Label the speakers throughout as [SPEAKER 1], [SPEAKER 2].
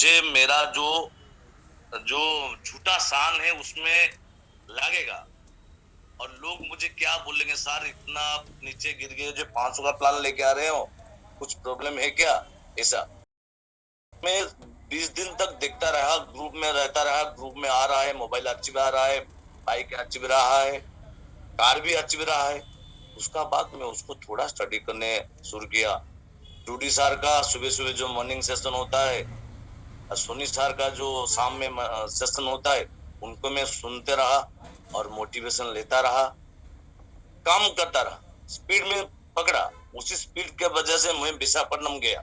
[SPEAKER 1] मुझे मेरा जो जो झूठा शान है उसमें लगेगा। और लोग मुझे क्या बोलेंगे, सर इतना आप नीचे गिर गए, जो 500 का प्लान लेके आ रहे हो, कुछ प्रॉब्लम है क्या? ऐसा मैं 20 दिन तक देखता रहा, ग्रुप में रहता रहा, ग्रुप में आ रहा है, मोबाइल अच्छी आ रहा है, बाइक अच्छी रहा है, कार भी अच्छी रहा है। उसका बाद मैं उसको थोड़ा स्टडी करने शुरू किया। टूडी सर का सुबह सुबह जो मॉर्निंग सेशन होता है, सोनी सर का जो शाम में सेशन होता है, उनको मैं सुनते रहा और मोटिवेशन लेता रहा, काम करता रहा, स्पीड में पकड़ा। उसी स्पीड के वजह से मैं विशाखापट्टनम गया।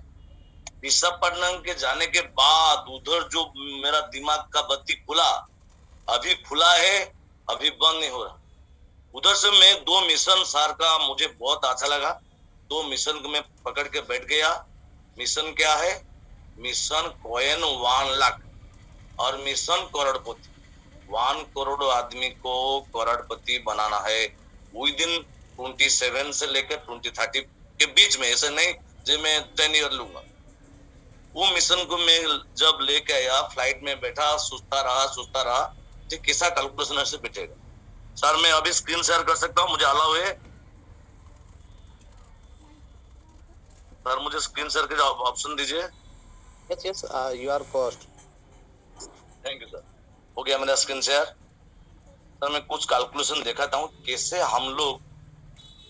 [SPEAKER 1] विशाखापट्टनम के जाने के बाद उधर जो मेरा दिमाग का बत्ती खुला, अभी खुला है, अभी बंद नहीं हो रहा। उधर से मैं 2 मिशन सर का मुझे बहुत अच्छा लगा। 2 मिशन को मैं पकड़ के बैठ गया। मिशन क्या है? मिशन कॉइन 1 लाख और मिशन करोड़पति। 1 करोड़ आदमी को करोड़पति बनाना है विद इन 27 से लेकर 2030 के बीच में। ऐसे नहीं जो मैं 10 ईयर लूंगा। वो मिशन को मैं जब लेके आया, फ्लाइट में बैठा, सोचता रहा कि कैसा कैलकुलेशन ऐसे बैठेगा। सर मैं अभी स्क्रीन शेयर कर सकता हूँ, मुझे अलाउ है? सर मुझे स्क्रीन शेयर के ऑप्शन दीजिए।
[SPEAKER 2] Yes, yes, you are cost.
[SPEAKER 1] Thank you sir. हो गया मेरा स्क्रीन शेयर। सर मैं कुछ कैलकुलेशन दिखाता हूँ कैसे हम लोग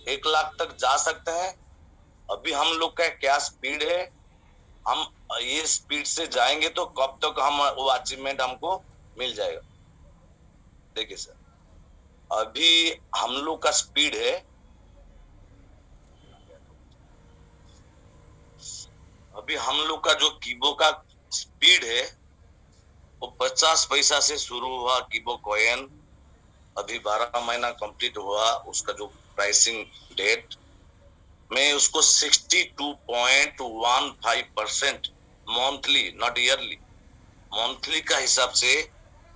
[SPEAKER 1] 1 लाख तक जा सकते हैं। अभी हम लोग का क्या स्पीड है, हम ये स्पीड से जाएंगे तो कब तक हम वो अचीवमेंट हमको मिल जाएगा। देखिए सर, अभी हम लोग का स्पीड है, अभी हम लोग का जो कीबो का स्पीड है वो 50 पैसा से शुरू हुआ कीबो कॉइन। अभी 12 महीना कंप्लीट हुआ उसका जो प्राइसिंग डेट, मैं उसको 62.15% मंथली, नॉट ईयरली, मंथली का हिसाब से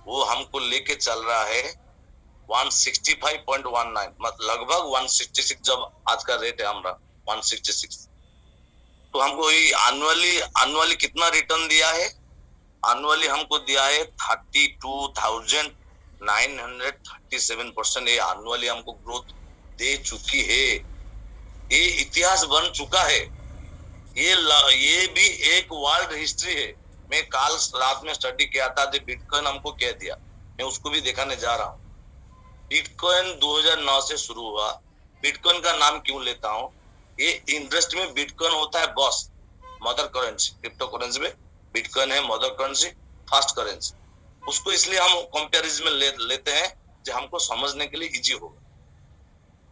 [SPEAKER 1] वो हमको लेके चल रहा है 165.19, मतलब लगभग 166। जब आज का रेट है हमारा 166, तो हमको ये एनुअली कितना रिटर्न दिया है? एनुअली हमको दिया है 32,937%। ये एनुअली हमको ग्रोथ दे चुकी है। ये इतिहास बन चुका है। ये भी एक वर्ल्ड हिस्ट्री है। मैं कल रात में स्टडी किया था, जो बिटकॉइन हमको कह दिया, मैं उसको भी दिखाने जा रहा हूँ। बिटकॉइन 2009 से शुरू हुआ। बिटकॉइन का नाम क्यों लेता हूँ? ये इंडस्ट्री में बिटकॉइन होता है boss, mother currency. Crypto currency में बिटकॉइन है मदर करेंसी, फास्ट करेंसी। उसको इसलिए हम कंपेरिजन में लेते हैं जो हमको समझने के लिए इजी होगा।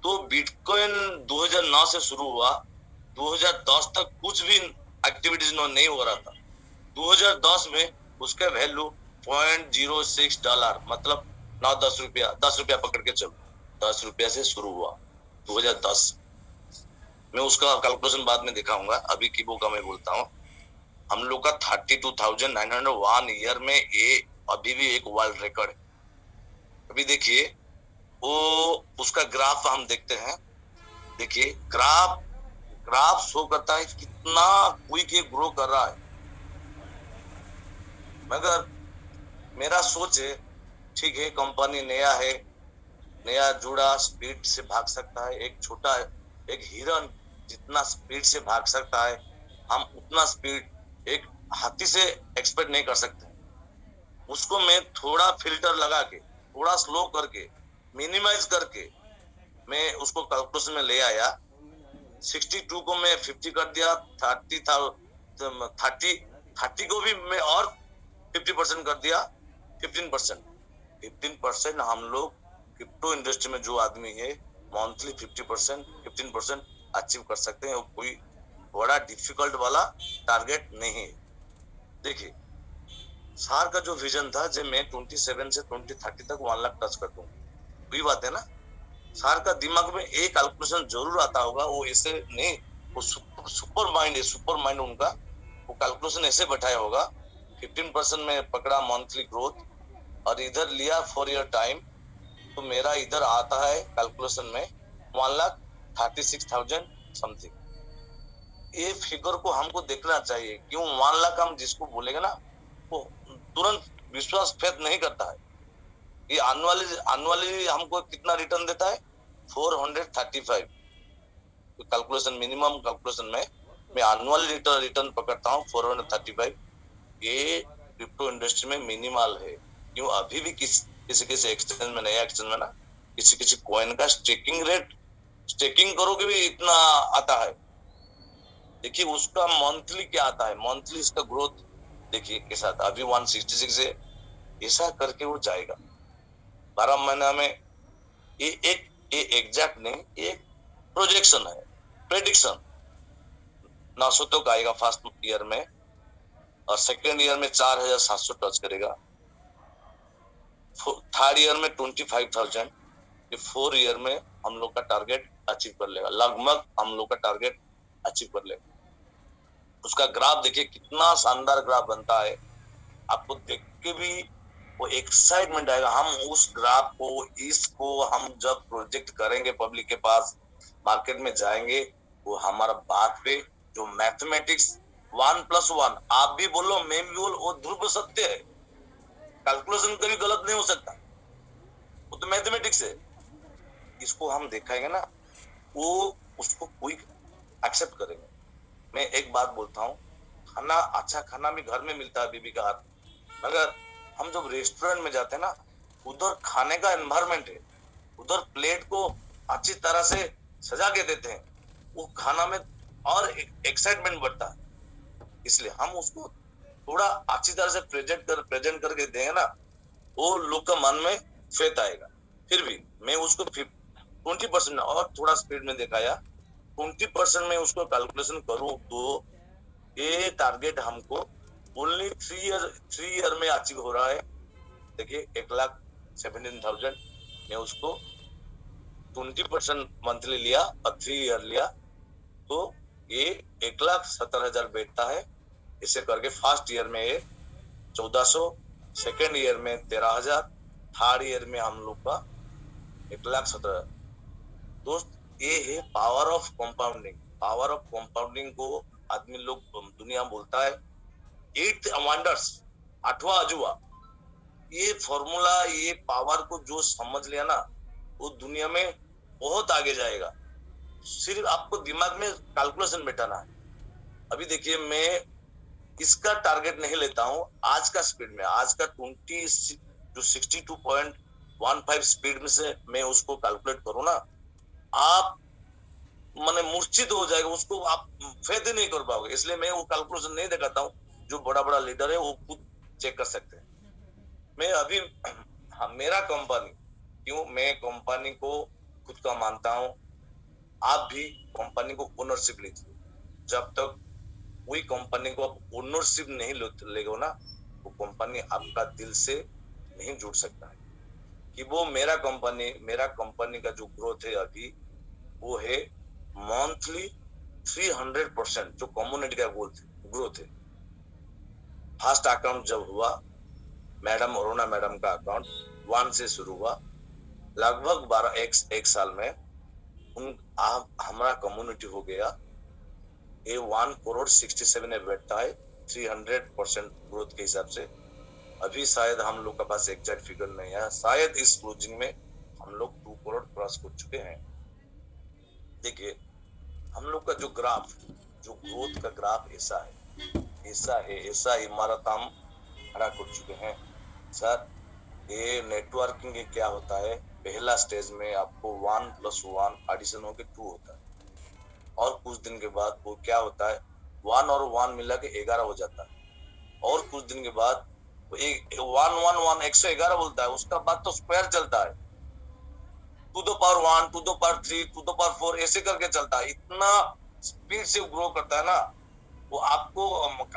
[SPEAKER 1] तो बिटकॉइन 2009 से शुरू हुआ, 2010 तक कुछ भी एक्टिविटीज नहीं हो रहा था। 2010 में उसका वैल्यू $0.06, मतलब 9-10 रुपया, 10 रुपया पकड़ के चलो, 10 रुपया से शुरू हुआ 2010। मैं उसका कैलकुलेशन बाद में दिखाऊंगा, अभी कीबो का मैं बोलता हूँ। हम लोग का 32,901 ईयर में ये अभी भी एक वर्ल्ड रिकॉर्ड है। अभी देखिए वो उसका ग्राफ हम देखते हैं। देखिए ग्राफ शो करता है कितना क्विक ये ग्रो कर रहा है। मगर मेरा सोच है, ठीक है कंपनी नया है, नया जुड़ा, स्पीड से भाग सकता है। एक छोटा, एक हिरन जितना स्पीड से भाग सकता है, हम उतना स्पीड एक हाथी से एक्सपेक्ट नहीं कर सकते। उसको मैं थोड़ा फिल्टर लगा के, थोड़ा स्लो करके, मिनिमाइज करके मैं उसको कैलकुलेशन में ले आया। 62 को मैं 50 कर दिया, 30 को भी मैं और 50% कर दिया, 15%। 15% हम लोग क्रिप्टो इंडस्ट्री में जो आदमी है मंथली 50%, 15% अचीव कर सकते हैं। कोई बड़ा डिफिकल्ट वाला टारगेट नहीं है। देखिए सार का जो विजन था, जब मैं 27 से 2030 तक 1 लाख टच कर दूं, वही बात है ना। सार का दिमाग में एक कैलकुलेशन जरूर आता होगा, वो ऐसे नहीं, वो सुपर माइंड है, सुपर माइंड उनका। वो कैलकुलेशन ऐसे बैठाया होगा, 15% में पकड़ा मंथली ग्रोथ, और इधर लिया 4 ईयर टाइम, तो मेरा इधर आता है कैलकुलेशन में 1,36,000 समथिंग। ये फिगर को हमको देखना चाहिए। क्यों 1 लाख हम जिसको बोलेंगे ना, वो तुरंत विश्वास फेथ नहीं करता है। ये आनुअली हमको कितना रिटर्न देता है 435। कैलकुलेशन मिनिमम कैलकुलेशन में मैं एनुअल रिटर्न पकड़ता हूँ 435। ये क्रिप्टो इंडस्ट्री में मिनिमल है। क्यों अभी भी किसी किसी एक्सचेंज में, नया एक्सचेंज में ना, किसी किसी कॉइन का स्टेकिंग करोगे भी इतना आता है। देखिए उसका मंथली क्या आता है, मंथली इसका ग्रोथ देखिए के साथ अभी 166 है। ऐसा करके वो जाएगा 12 महीना में। ये एग्जैक्ट नहीं, एक प्रोजेक्शन है, प्रेडिक्शन। 900 तक आएगा फर्स्ट ईयर में, और सेकेंड ईयर में 4700 टच करेगा, थर्ड ईयर में 25,000। ये 4 ईयर में हम लोग का टारगेट अचीव कर लेगा, लगभग हम लोग का टारगेट अचीव कर लेगा। उसका ग्राफ देखिए कितना शानदार ग्राफ बनता है, आपको देख के भी वो एक्साइटमेंट आएगा। हम उस ग्राफ को, इसको हम जब प्रोजेक्ट करेंगे पब्लिक के पास, मार्केट में जाएंगे, वो हमारा बात पे जो मैथमेटिक्स 1+1 आप भी बोलो मैं भी बोलो, वो ध्रुव सत्य है। कैलकुलेशन कभी गलत नहीं हो सकता, वो तो मैथमेटिक्स है। इसको हम दिखाएंगे ना, वो उसको कोई एक्सेप्ट करेंगे। मैं एक बात बोलता हूँ, खाना, अच्छा खाना भी घर में मिलता है बीबी का हाथ, मगर हम जब रेस्टोरेंट में जाते हैं ना, उधर खाने का एनवायरमेंट है, उधर प्लेट को अच्छी तरह से सजा के देते हैं, वो खाना में और एक्साइटमेंट बढ़ता है। इसलिए हम उसको थोड़ा अच्छी तरह से प्रेजेंट करके देंगे ना, वो लोग का मन में फेथ आएगा। फिर भी मैं उसको 20% और थोड़ा स्पीड में दिखाया, 20% में उसको कैलकुलेशन करूं तो ये टारगेट हमको ओनली 3 ईयर में अचीव हो रहा है। देखिए 1,17,000 मैं उसको 20% मंथली लिया और 3 ईयर लिया, तो ये 1,17,000 बैठता है। इसे करके फर्स्ट ईयर में ये 1,400, सेकेंड ईयर में 13,000, थर्ड ईयर में हम लोग का 1,17,000। दोस्त ये है power of compounding. Power of compounding को आदमी लोग दुनिया बोलता है 8 वंडर्स, 8वां अजूबा। ये फॉर्मूला, ये पावर को जो समझ लिया ना, वो दुनिया में बहुत आगे जाएगा। सिर्फ आपको दिमाग में कैलकुलेशन बैठाना है। अभी देखिए मैं इसका टारगेट नहीं लेता हूं आज का स्पीड में, आज का 62.15 स्पीड में से मैं उसको कैलकुलेट करूं ना, आप माने मूर्छित हो जाएगा, उसको आप फेथ ही नहीं कर पाओगे। इसलिए मैं वो कैलकुलेशन नहीं दिखाता हूँ। जो बड़ा बड़ा लीडर है वो खुद चेक कर सकते हैं। मैं अभी हाँ, मेरा कंपनी, क्यों मैं कंपनी को खुद का मानता हूँ, आप भी कंपनी को ओनरशिप लीजिए। जब तक कोई कंपनी को आप ओनरशिप नहीं लेगा ना, वो कंपनी आपका दिल से नहीं जुड़ सकता है। कि वो मेरा कंपनी का जो ग्रोथ है अभी, वो है मंथली 300% जो कम्युनिटी का ग्रोथ है। फर्स्ट अकाउंट जब हुआ, मैडम अरुणा मैडम का अकाउंट 1 से शुरू हुआ, लगभग 1 साल में हमारा कम्युनिटी हो गया ये 1,67 में बैठता है 300% ग्रोथ के हिसाब से। अभी शायद हम लोग के पास एग्जैक्ट फिगर नहीं है, शायद इस क्लोजिंग में हम लोग 2 करोड़ क्रॉस कर चुके हैं। देखिए हम लोग का जो ग्राफ, जो ग्रोथ का ग्राफ ऐसा इमारत हम खड़ा कर चुके हैं। सर ये नेटवर्किंग के क्या होता है, पहला स्टेज में आपको 1+1 एडिशन होके 2 होता है, और कुछ दिन के बाद वो क्या होता है 1 और 1 मिला के 11 हो जाता है, और कुछ दिन के बाद वो 1 111 बोलता है, उसका बाद तो स्क्वायर चलता है, 2 the power 1, 2 the power 3, 2 the power 4 ऐसे करके चलता है। इतना स्पीड से ग्रो करता है ना, वो आपको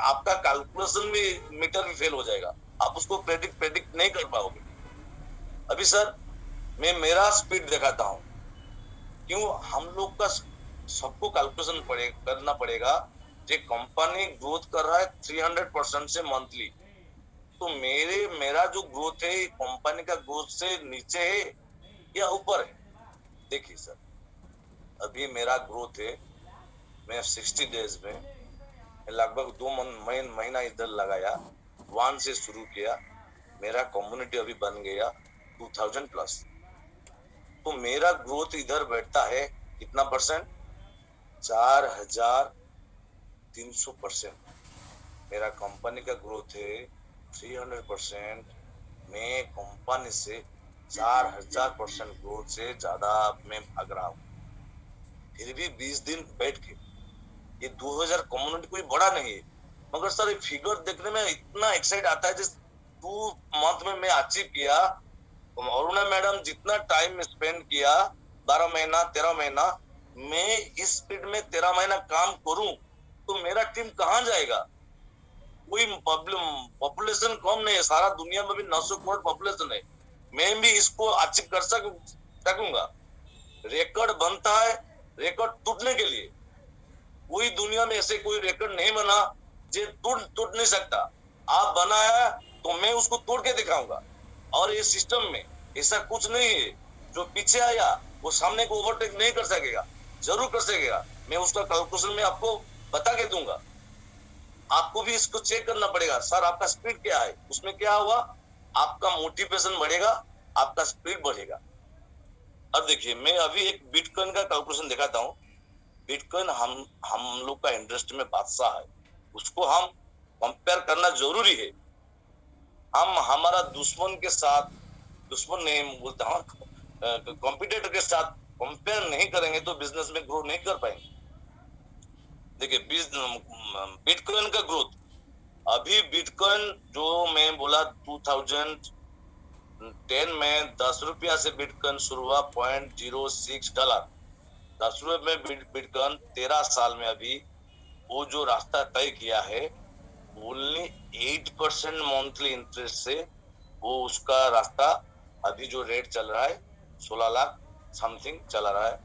[SPEAKER 1] आपका कैलकुलेशन भी मीटर भी फेल हो जाएगा, आप उसको प्रेडिक्ट नहीं कर पाओगे। अभी सर मैं मेरा स्पीड दिखाता हूँ, क्यों हम लोग का सबको कैलकुलेशन करना पड़ेगा। जो कंपनी ग्रोथ कर रहा है 300% से मंथली, तो मेरा जो ग्रोथ है कंपनी का ग्रोथ से नीचे है या ऊपर है। देखिए सर अभी मेरा ग्रोथ है, मैं 60 डेज में लगभग 2 महीना इधर लगाया, वन से शुरू किया, मेरा कम्युनिटी अभी बन गया 2000 प्लस। तो मेरा ग्रोथ इधर बैठता है कितना परसेंट, 4300%। मेरा कंपनी का ग्रोथ है 300%। मैं कंपनी से 4000% ग्रोथ से ज्यादा मैं भाग रहा हूँ। फिर भी 20 दिन बैठ के, ये 2000 कम्युनिटी कोई बड़ा नहीं है, मगर सर ये फिगर देखने में इतना एक्साइट आता है। जिस 2 मंथ में मैं अचीव किया, अरुणा मैडम जितना टाइम स्पेंड किया, 12 महीना 13 महीना, मैं इस स्पीड में 13 महीना काम करूं तो मेरा टीम कहां जाएगा। कोई पॉपुलेशन कम नहीं है, सारा दुनिया में भी 900 करोड़ पॉपुलेशन है। मैं भी इसको अचीव कर सकूंगा। रिकॉर्ड बनता है रिकॉर्ड टूटने के लिए। कोई दुनिया में ऐसे कोई रिकॉर्ड नहीं बना जो टूट नहीं सकता। आप बनाया तो मैं उसको तोड़ के दिखाऊंगा। और ये सिस्टम में ऐसा कुछ नहीं है, जो पीछे आया वो सामने को ओवरटेक नहीं कर सकेगा, जरूर कर सकेगा। मैं उसका कैलकुलेशन में आपको बता के दूंगा। आपको भी इसको चेक करना पड़ेगा, सर आपका स्पीड क्या है। उसमें क्या हुआ, आपका मोटिवेशन बढ़ेगा, आपका स्पीड बढ़ेगा। अब देखिए, मैं अभी एक बिटकॉइन का कैलकुलेशन दिखाता हूँ। बिटकॉइन हम लोग का इंडस्ट्री में बादशाह है, उसको हम कंपेयर करना जरूरी है। हम हमारा दुश्मन के साथ, दुश्मन नहीं बोलता हूँ, कॉम्पिटिटर के साथ कंपेयर नहीं करेंगे तो बिजनेस में ग्रो नहीं कर पाएंगे। देखिए बिटकॉइन का ग्रोथ, अभी बिटकॉइन जो मैं बोला 2010 में 10 रुपया से बिटकॉइन शुरू हुआ, $0.06। 10 रुपए में बिटकॉइन 13 साल में अभी वो जो रास्ता तय किया है, ओनली 8% मंथली इंटरेस्ट से वो उसका रास्ता अभी जो रेट चल रहा है 16 लाख समथिंग चला रहा है।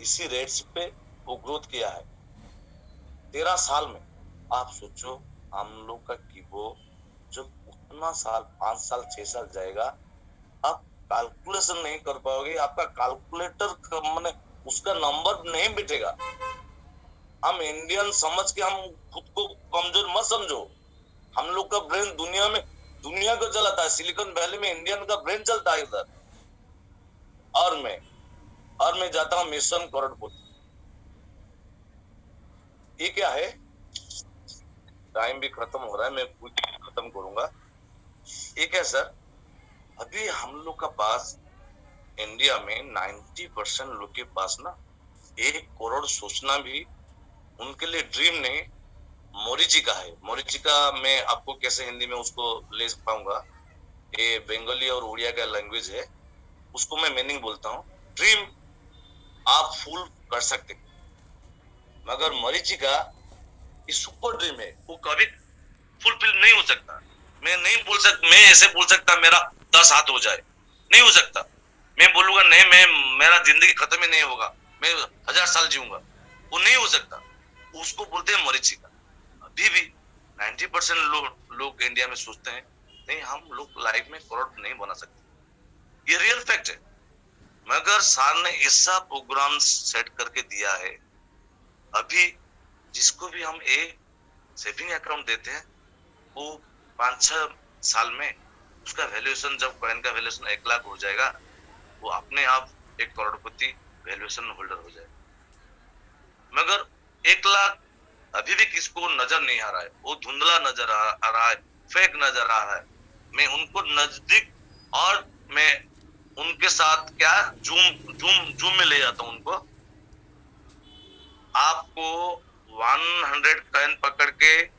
[SPEAKER 1] इसी रेट्स पे वो ग्रोथ किया है 13 साल में। आप सोचो हम लोग का कि वो जब उतना साल 5 साल 6 साल जाएगा, आप कैलकुलेशन नहीं कर पाओगे, आपका कैलकुलेटर मैंने उसका नंबर नहीं बैठेगा। हम इंडियन समझ के हम खुद को कमजोर मत समझो। हम लोग का ब्रेन दुनिया को चलाता है। सिलिकॉन वैली में इंडियन का ब्रेन चलता है इधर। और मैं जाता हूँ मिशन करोड़पति। ये क्या है, टाइम भी खत्म हो रहा है, मैं कुछ खत्म करूंगा। ये क्या सर, अभी हम लोग का पास इंडिया में 90% लोग के पास ना 1 करोड़ सोचना भी उनके लिए ड्रीम नहीं, मोरिचिका है। मोरिचिका मैं आपको कैसे हिंदी में उसको ले पाऊंगा, ये बंगाली और उड़िया का लैंग्वेज है, उसको मैं मीनिंग बोलता हूँ। ड्रीम आप फुल कर सकते, मगर मरीचिका ये सुपर ड्रीम है, वो कभी फुलफिल नहीं हो सकता। मैं ऐसे बोल सकता मेरा 10 हाथ हो जाए, नहीं हो सकता। मैं बोलूंगा नहीं, मेरा जिंदगी खत्म ही नहीं होगा, मैं 1000 साल जीऊंगा, वो नहीं हो सकता। उसको बोलते हैं मरीचिका। अभी भी 90% लोग इंडिया में सोचते हैं नहीं, हम लोग लाइफ में करोड़ नहीं बना सकते। ये रियल फैक्ट है। मगर सर ने ऐसा प्रोग्राम सेट करके दिया है, अभी जिसको भी हम सेविंग अकाउंट देते हैं, वो 5-6 साल में उसका वैल्यूएशन, जब कॉइन का वैल्यूएशन 1 लाख हो जाएगा, वो अपने आप 1 करोड़पति वैल्यूएशन होल्डर हो जाएगा। मगर 1 लाख अभी भी किसको नजर नहीं आ रहा है, वो धुंधला नजर आ रहा है, फेक नजर आ रहा है। मैं उनको नजदीक और मैं उनके साथ क्या जूम में ले जाता हूं उनको। आपको 100 कॉइन पकड़ के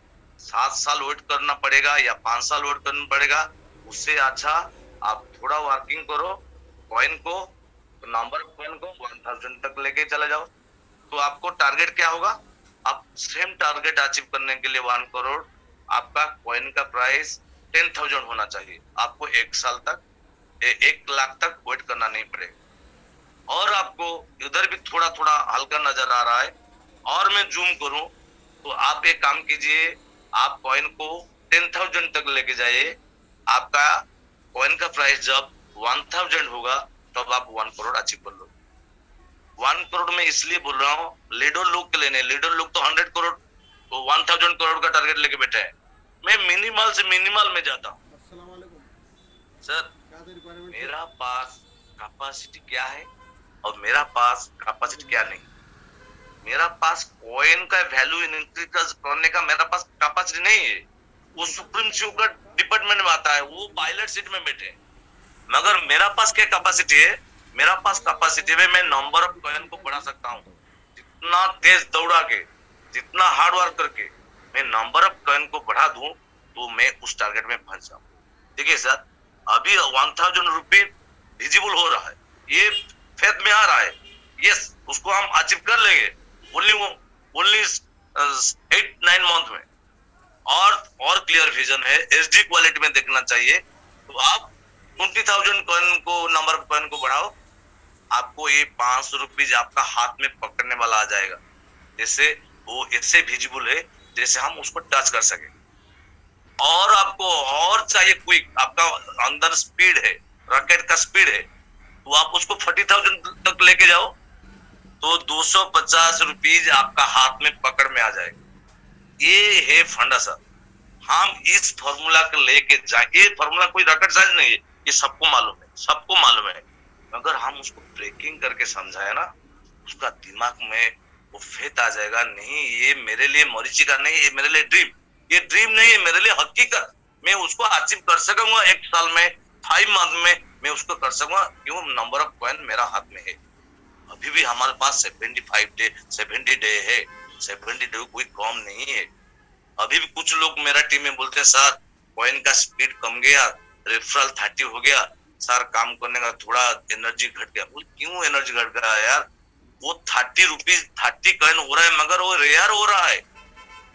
[SPEAKER 1] 7 साल वेट करना पड़ेगा या 5 साल वेट करना पड़ेगा, उससे अच्छा आप थोड़ा वर्किंग करो, कॉइन को, नंबर कॉइन को 1000 तक लेके चले जाओ। तो आपको टारगेट क्या होगा, आप सेम टारगेट अचीव करने के लिए 1 करोड़, आपका कॉइन का प्राइस 10,000 होना चाहिए। आपको 1 साल तक 1 लाख तक वेट करना नहीं पड़ेगा। और आपको इधर भी थोड़ा थोड़ा हल्का नजर आ रहा है, और मैं जूम करूं तो आप एक काम कीजिए, आप कॉइन को 10,000 तक लेके जाइए। आपका कॉइन का प्राइस जब 1000 होगा तब आप 1 करोड़ अचीव कर लो। 1 करोड़ में इसलिए बोल रहा हूँ, लीडर लोग के लिए नहीं। लीडर लोग तो 100 करोड़, तो 1000 करोड़ का टारगेट लेके बैठे हैं। मैं मिनिमल से मिनिमल में जाता हूँ।
[SPEAKER 3] अस्सलाम वालेकुम।
[SPEAKER 1] सर
[SPEAKER 3] क्या था रिक्वायरमेंट?
[SPEAKER 1] मेरा पास कैपेसिटी क्या है और मेरा पास कैपेसिटी क्या नहीं। मेरा पास कॉइन का वैल्यू इंक्रीज करने का मेरा पास कैपेसिटी नहीं है। वो सुप्रीम शुगर डिपार्टमेंट में आता है, वो पायलट सीट में बैठे। मगर मेरा पास क्या कैपेसिटी है? मेरा पास कैपेसिटी है, मैं नंबर ऑफ कॉइन को बढ़ा सकता हूँ। जितना तेज दौड़ा के, जितना हार्ड वर्क करके मैं नंबर ऑफ कॉइन को बढ़ा दूं तो मैं उस टारगेट में पहुंच जाऊं। देखिए सर, अभी 1000 रुपये विजिबल हो रहा है, ये फेथ में आ रहा है। यस, उसको हम अचीव कर लेंगे ओनली 8-9 मंथ में। और क्लियर विजन है, एचडी क्वालिटी में देखना चाहिए। तो आप 20,000 कॉइन को, नंबर ऑफ कॉइन को बढ़ाओ, आपको ये 500 रुपीज आपका हाथ में पकड़ने वाला आ जाएगा। जैसे वो ऐसे विजिबल है जैसे हम उसको टच कर सके। और आपको और चाहिए क्विक, आपका अंदर स्पीड है, रॉकेट का स्पीड है, तो आप उसको 40,000 तक लेके जाओ तो 250 रुपीज आपका हाथ में पकड़ में आ जाएगा। ये है फंडा सर। हम इस फॉर्मूला को लेके जाए, ये फॉर्मूला कोई रॉकेट साइंस नहीं है, ये सबको मालूम है, सबको मालूम है। अगर हम उसको ब्रेकिंग करके समझाए ना, उसका दिमाग में वो फेथ आ जाएगा। नहीं, ये मेरे लिए मरीचिका नहीं, ये मेरे लिए ड्रीम, ये ड्रीम नहीं है, मेरे लिए हकीकत। मैं उसको अचीव कर सकूंगा 1 साल में, 5 मंथ में मैं उसको कर सकूंगा। क्यों? नंबर ऑफ कॉइन मेरा हाथ में है। अभी भी हमारे पास 70 डे है। 70 डे कोई कम नहीं है। अभी भी कुछ लोग मेरा टीम में बोलते हैं सर कॉइन का स्पीड कम गया, रेफरल 30 हो गया सर, काम करने का थोड़ा एनर्जी घट गया। क्यों एनर्जी घट गया यार? वो 30 रुपीज 30 कॉइन हो रहा है, मगर वो रेयर हो रहा है।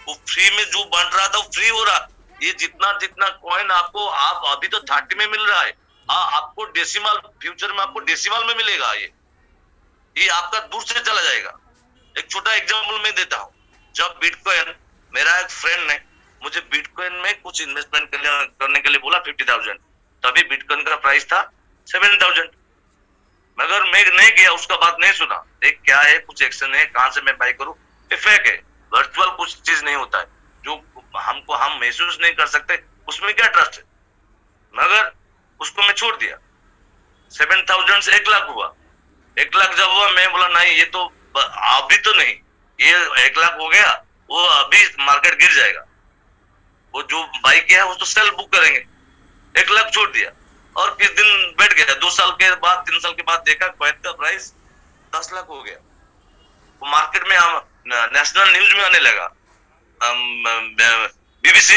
[SPEAKER 1] वो फ्री में जो बन रहा था वो फ्री हो रहा। ये जितना जितना कॉइन आपको, आप अभी तो 30 में मिल रहा है, आपको डेसिमल, फ्यूचर में आपको डेसिमल में मिलेगा। ये आपका दूर से चला जाएगा। एक छोटा एग्जांपल मैं देता हूँ। जब बिटकॉइन, मेरा एक फ्रेंड ने मुझे बिटकॉइन में कुछ इन्वेस्टमेंट करने के लिए बोला 50,000, तभी बिटकॉइन का प्राइस था 7,000। मगर मैं नहीं गया, उसका बात नहीं सुना। देख क्या है, कुछ एक्शन है, कहां से मैं बाय करूं? ये फेक है, वर्चुअल कुछ चीज नहीं होता है जो हमको हम महसूस नहीं कर सकते, उसमें क्या ट्रस्ट है। मगर उसको मैं छोड़ दिया। 7,000 से 1 लाख हुआ। 1 लाख जब हुआ, मैं बोला नहीं, ये तो अभी तो नहीं, ये 1 लाख हो गया, वो अभी मार्केट गिर जाएगा, वो जो बाई किया है वो तो सेल बुक करेंगे। 1 लाख छोड़ दिया और किस दिन बैठ गया। 2 साल के बाद, 3 साल के बाद देखा कॉइन का प्राइस 10 लाख हो गया। वो मार्केट में नेशनल न्यूज में आने लगा, बीबीसी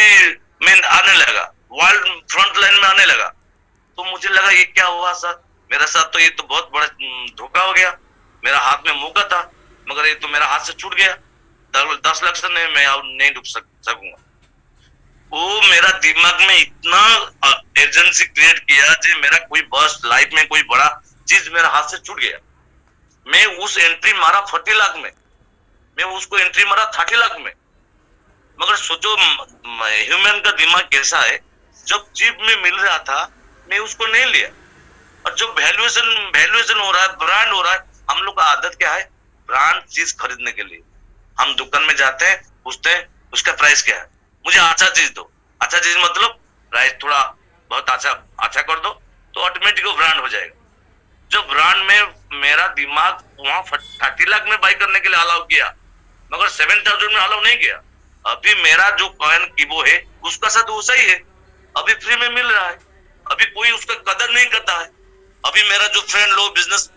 [SPEAKER 1] में आने लगा, वर्ल्ड फ्रंट लाइन में आने लगा। तो मुझे लगा ये क्या हुआ सर, मेरे साथ तो ये तो बहुत बड़ा धोखा हो गया। मेरा हाथ में मौका था, मगर ये तो मेरा हाथ से छूट गया। 10 लाख से नहीं, मैं नहीं डूब सकूंगा। वो मेरा दिमाग में इतना एजेंसी क्रिएट किया जो मेरा कोई बस लाइफ में कोई बड़ा चीज मेरा हाथ से छूट गया। मैं उस एंट्री मारा 40 लाख में, मैं उसको एंट्री मारा 30 लाख में। मगर सोचो ह्यूमन का दिमाग कैसा है, जब चीप में मिल रहा था मैं उसको नहीं लिया। और जो वैल्यूएशन हो रहा है, ब्रांड हो रहा है, हम लोग का आदत क्या है, ब्रांड चीज खरीदने के लिए हम दुकान में जाते हैं, पूछते हैं उसका प्राइस क्या है, मुझे अच्छा चीज दो। अच्छा चीज मतलब प्राइस थोड़ा बहुत अच्छा कर दो, तो ऑटोमेटिक वो ब्रांड हो जाएगा। जो ब्रांड में मेरा दिमाग वहां 30 लाख में बाई करने के लिए अलाउ किया, मगर 7,000 में अलाउ नहीं किया। अभी मेरा जो कॉइन कीबो है उसका साथ वो सही है, अभी फ्री में मिल रहा है, अभी कोई उसका कदर नहीं करता है। अभी मेरा जो फ्रेंड लो बिजनेस